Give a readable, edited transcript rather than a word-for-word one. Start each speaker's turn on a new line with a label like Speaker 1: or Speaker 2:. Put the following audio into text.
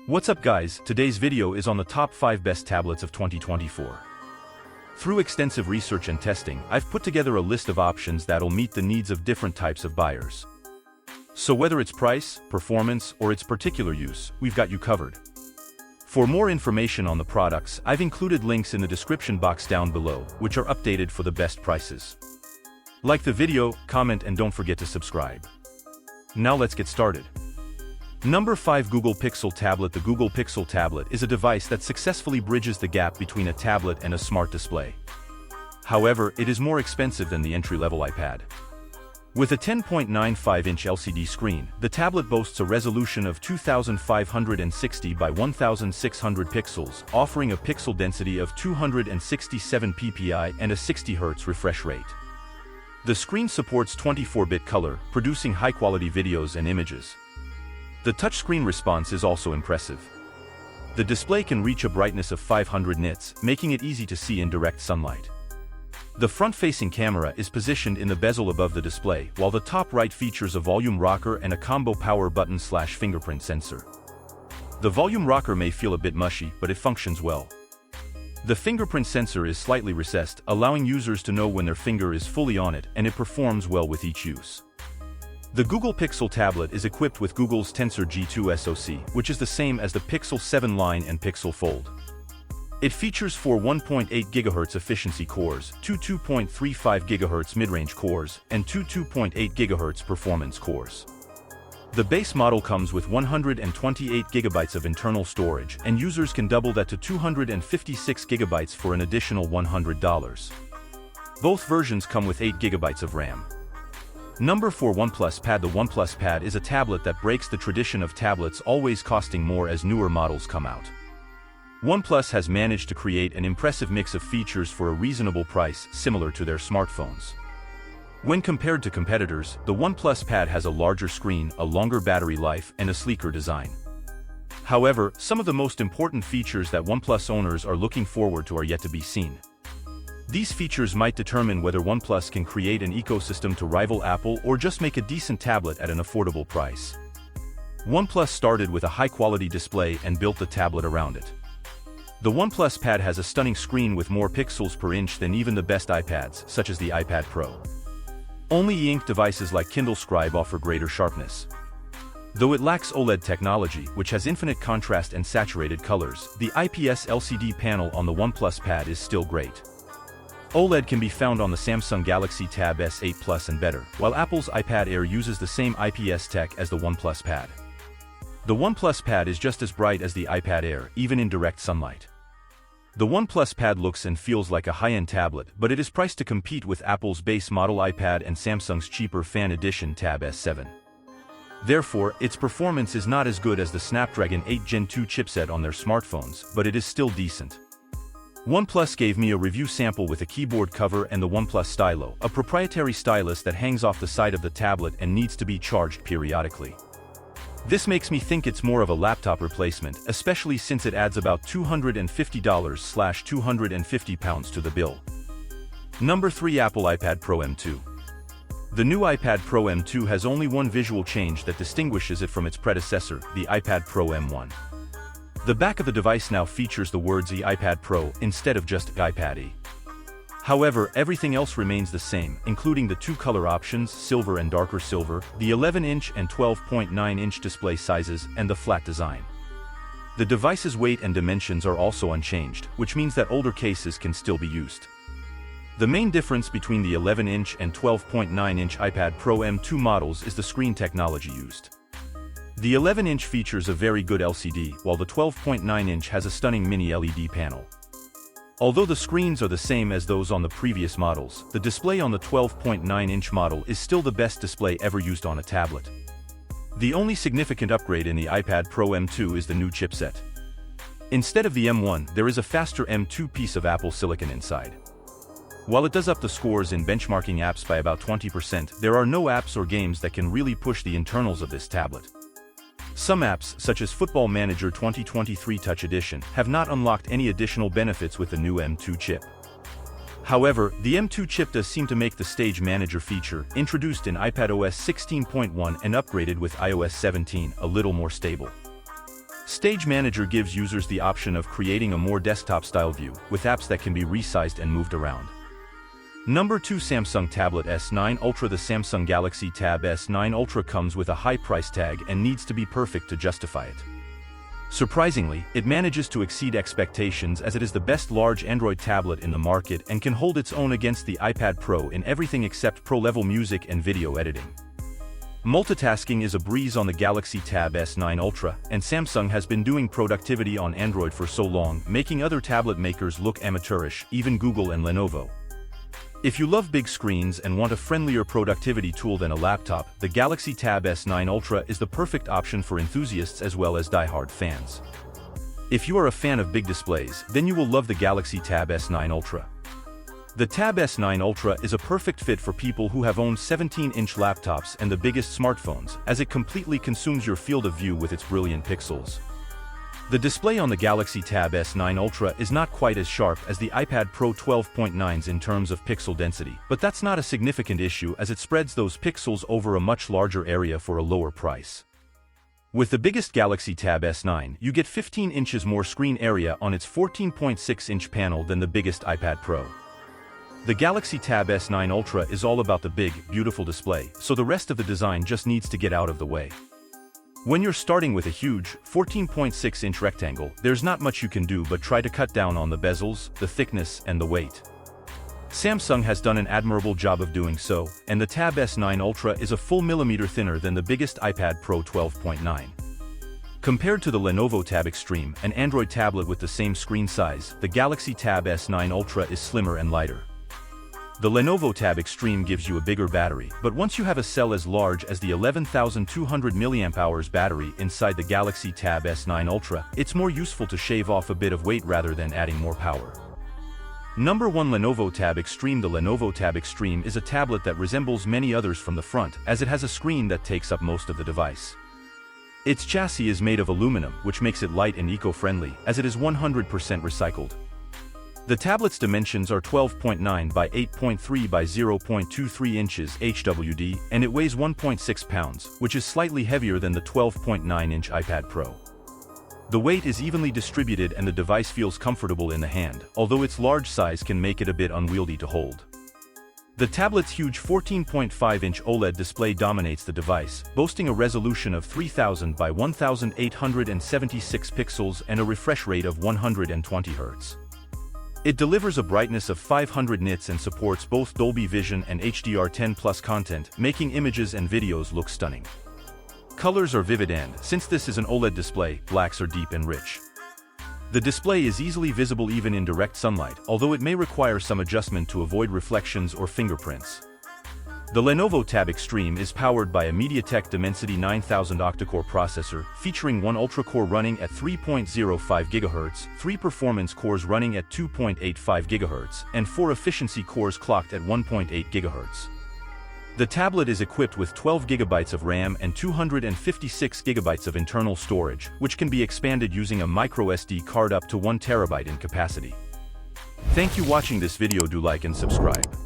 Speaker 1: What's up guys, today's video is on the top 5 best tablets of 2024. Through extensive research and testing, I've put together a list of options that'll meet the needs of different types of buyers. So whether it's price, performance, or its particular use, we've got you covered. For more information on the products, I've included links in the description box down below, which are updated for the best prices. Like the video, comment, and don't forget to subscribe. Now let's get started. Number 5. Google Pixel Tablet. The Google Pixel Tablet is a device that successfully bridges the gap between a tablet and a smart display. However, it is more expensive than the entry-level iPad. With a 10.95-inch LCD screen, the tablet boasts a resolution of 2560 by 1600 pixels, offering a pixel density of 267 ppi and a 60 Hz refresh rate. The screen supports 24-bit color, producing high-quality videos and images. The touchscreen response is also impressive. The display can reach a brightness of 500 nits, making it easy to see in direct sunlight. The front-facing camera is positioned in the bezel above the display, while the top right features a volume rocker and a combo power button/fingerprint sensor. The volume rocker may feel a bit mushy, but it functions well. The fingerprint sensor is slightly recessed, allowing users to know when their finger is fully on it, and it performs well with each use. The Google Pixel tablet is equipped with Google's Tensor G2 SoC, which is the same as the Pixel 7 line and Pixel Fold. It features 4 1.8 GHz efficiency cores, 2 2.35 GHz mid-range cores, and 2 2.8 GHz performance cores. The base model comes with 128 GB of internal storage, and users can double that to 256 GB for an additional $100. Both versions come with 8 GB of RAM. Number 4. OnePlus Pad. The OnePlus Pad is a tablet that breaks the tradition of tablets always costing more as newer models come out. OnePlus has managed to create an impressive mix of features for a reasonable price, similar to their smartphones. When compared to competitors, the OnePlus Pad has a larger screen, a longer battery life, and a sleeker design. However, some of the most important features that OnePlus owners are looking forward to are yet to be seen. These features might determine whether OnePlus can create an ecosystem to rival Apple or just make a decent tablet at an affordable price. OnePlus started with a high-quality display and built the tablet around it. The OnePlus Pad has a stunning screen with more pixels per inch than even the best iPads, such as the iPad Pro. Only e-ink devices like Kindle Scribe offer greater sharpness. Though it lacks OLED technology, which has infinite contrast and saturated colors, the IPS LCD panel on the OnePlus Pad is still great. OLED can be found on the Samsung Galaxy Tab S8 Plus and better, while Apple's iPad Air uses the same IPS tech as the OnePlus Pad. The OnePlus Pad is just as bright as the iPad Air, even in direct sunlight. The OnePlus Pad looks and feels like a high-end tablet, but it is priced to compete with Apple's base model iPad and Samsung's cheaper Fan Edition Tab S7. Therefore, its performance is not as good as the Snapdragon 8 Gen 2 chipset on their smartphones, but it is still decent. OnePlus gave me a review sample with a keyboard cover and the OnePlus Stylo, a proprietary stylus that hangs off the side of the tablet and needs to be charged periodically. This makes me think it's more of a laptop replacement, especially since it adds about $250/250 to the bill. Number 3. Apple iPad Pro M2. The new iPad Pro M2 has only one visual change that distinguishes it from its predecessor, the iPad Pro M1. The back of the device now features the words iPad Pro instead of just iPad E. However, everything else remains the same, including the two color options, silver and darker silver, the 11-inch and 12.9-inch display sizes, and the flat design. The device's weight and dimensions are also unchanged, which means that older cases can still be used. The main difference between the 11-inch and 12.9-inch iPad Pro M2 models is the screen technology used. The 11-inch features a very good LCD, while the 12.9-inch has a stunning mini LED panel. Although the screens are the same as those on the previous models, the display on the 12.9-inch model is still the best display ever used on a tablet. The only significant upgrade in the iPad Pro M2 is the new chipset. Instead of the M1, there is a faster M2 piece of Apple silicon inside. While it does up the scores in benchmarking apps by about 20%, there are no apps or games that can really push the internals of this tablet. Some apps, such as Football Manager 2023 Touch Edition, have not unlocked any additional benefits with the new M2 chip. However, the M2 chip does seem to make the Stage Manager feature, introduced in iPadOS 16.1 and upgraded with iOS 17, a little more stable. Stage Manager gives users the option of creating a more desktop-style view, with apps that can be resized and moved around. Number 2. Samsung Tablet S9 Ultra. The Samsung Galaxy Tab S9 Ultra comes with a high price tag and needs to be perfect to justify it. Surprisingly, it manages to exceed expectations as it is the best large Android tablet in the market and can hold its own against the iPad Pro in everything except pro-level music and video editing. Multitasking is a breeze on the Galaxy Tab S9 Ultra, and Samsung has been doing productivity on Android for so long, making other tablet makers look amateurish, even Google and Lenovo. If you love big screens and want a friendlier productivity tool than a laptop, the Galaxy Tab S9 Ultra is the perfect option for enthusiasts as well as die-hard fans. If you are a fan of big displays, then you will love the Galaxy Tab S9 Ultra. The Tab S9 Ultra is a perfect fit for people who have owned 17-inch laptops and the biggest smartphones, as it completely consumes your field of view with its brilliant pixels. The display on the Galaxy Tab S9 Ultra is not quite as sharp as the iPad Pro 12.9's in terms of pixel density, but that's not a significant issue as it spreads those pixels over a much larger area for a lower price. With the biggest Galaxy Tab S9, you get 15 inches more screen area on its 14.6-inch panel than the biggest iPad Pro. The Galaxy Tab S9 Ultra is all about the big, beautiful display, so the rest of the design just needs to get out of the way. When you're starting with a huge, 14.6-inch rectangle, there's not much you can do but try to cut down on the bezels, the thickness, and the weight. Samsung has done an admirable job of doing so, and the Tab S9 Ultra is a full millimeter thinner than the biggest iPad Pro 12.9. Compared to the Lenovo Tab Extreme, an Android tablet with the same screen size, the Galaxy Tab S9 Ultra is slimmer and lighter. The Lenovo Tab Extreme gives you a bigger battery, but once you have a cell as large as the 11,200 mAh battery inside the Galaxy Tab S9 Ultra, it's more useful to shave off a bit of weight rather than adding more power. Number 1. Lenovo Tab Extreme. The Lenovo Tab Extreme is a tablet that resembles many others from the front, as it has a screen that takes up most of the device. Its chassis is made of aluminum, which makes it light and eco-friendly, as it is 100% recycled. The tablet's dimensions are 12.9 by 8.3 by 0.23 inches HWD, and it weighs 1.6 pounds, which is slightly heavier than the 12.9-inch iPad Pro. The weight is evenly distributed and the device feels comfortable in the hand, although its large size can make it a bit unwieldy to hold. The tablet's huge 14.5-inch OLED display dominates the device, boasting a resolution of 3000 by 1876 pixels and a refresh rate of 120 Hz. It delivers a brightness of 500 nits and supports both Dolby Vision and HDR10+ content, making images and videos look stunning. Colors are vivid and, since this is an OLED display, blacks are deep and rich. The display is easily visible even in direct sunlight, although it may require some adjustment to avoid reflections or fingerprints. The Lenovo Tab Extreme is powered by a MediaTek Dimensity 9000 octa-core processor, featuring one ultra-core running at 3.05 GHz, 3 performance cores running at 2.85 GHz, and 4 efficiency cores clocked at 1.8 GHz. The tablet is equipped with 12 GB of RAM and 256 GB of internal storage, which can be expanded using a microSD card up to 1 TB in capacity. Thank you for watching this video. Do like and subscribe.